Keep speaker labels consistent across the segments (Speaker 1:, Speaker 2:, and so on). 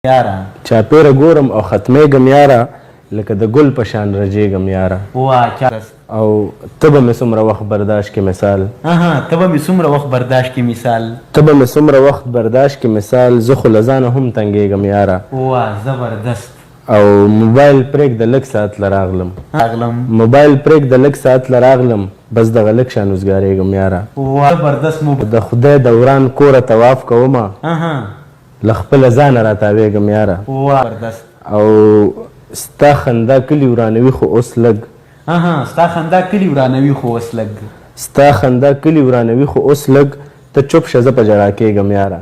Speaker 1: یاره
Speaker 2: چاپېره ګورم او ختمیږم یاره لکه د ګل په شان رژېږم یاره او ته به مې څومره وخت برداشت کې مثال
Speaker 1: ته به مې څومره وخت برداشت کې مثال
Speaker 2: ته به مې څومره وخت برداشت کې مثال زه خو له ځانه هم تنګېږم یاره
Speaker 1: زبردست
Speaker 2: او موبایل پرېږده لږ ساعت له راغلم موبایل پرېږده لږ ساعت له راغلم بس دغه لږ شان وزګارېږم یاره
Speaker 1: زبردست
Speaker 2: د خدای د وران کوره طواف کومه له خپله ځانه راتاوېږم یاره او ستا خندا کلي ورانوي خو اوس لږ
Speaker 1: ستا خندا کلي ورانوي خو اوس لږ
Speaker 2: ستا خندا کلي ورانوي خو اوس لږ ته چپ شه زه په ژړا کېږم یاره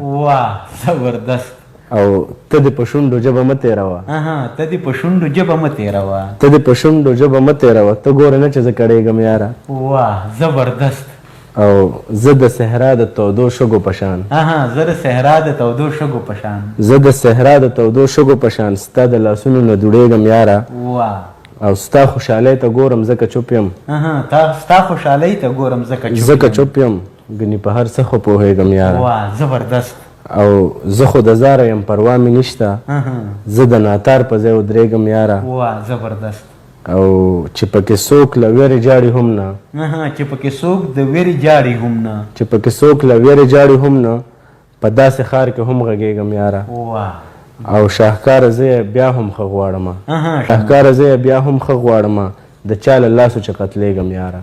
Speaker 1: زبردست
Speaker 2: او ته دې په شونډو ژبه مه تېروه
Speaker 1: ته دې په شونډو ژبه مه تېروه
Speaker 2: ته دې په شونډو ژبه مه تېروه ته ګوره نه چې زه کړېږم یاره
Speaker 1: زبردست
Speaker 2: او زه د صحرا د تودو شګو په شان
Speaker 1: زه د صحرا د تودو شګو په شان
Speaker 2: زه د صحرا د تودو شګو په شان ستا د لاسونو نه دوړېږم یاره او ستا خوشحالۍ ته ګورم ځکه چوپ یم
Speaker 1: ستا خوشحالۍ ته ګورم
Speaker 2: ځکه چوپ یم ګنې په هر څه خو پوهېږم یاره
Speaker 1: زبردست
Speaker 2: او زه خو د زاره یم پروا مې نشته زه د ناتار په ځای ودرېږم یاره
Speaker 1: زبردست
Speaker 2: او چې پکې څوک له ویرې جاړي هم نه
Speaker 1: چې پکې څوک د ویرې جاړي هم نه
Speaker 2: چې پکې څوک له ویرې جاړي هم نه په داسې ښار کې هم غږېږم یاره او شاهکاره زه یې بیا هم ښه غواړم شاهکاره زه یې بیا هم ښه غواړم د چا له لاسو چې قتلېږم یاره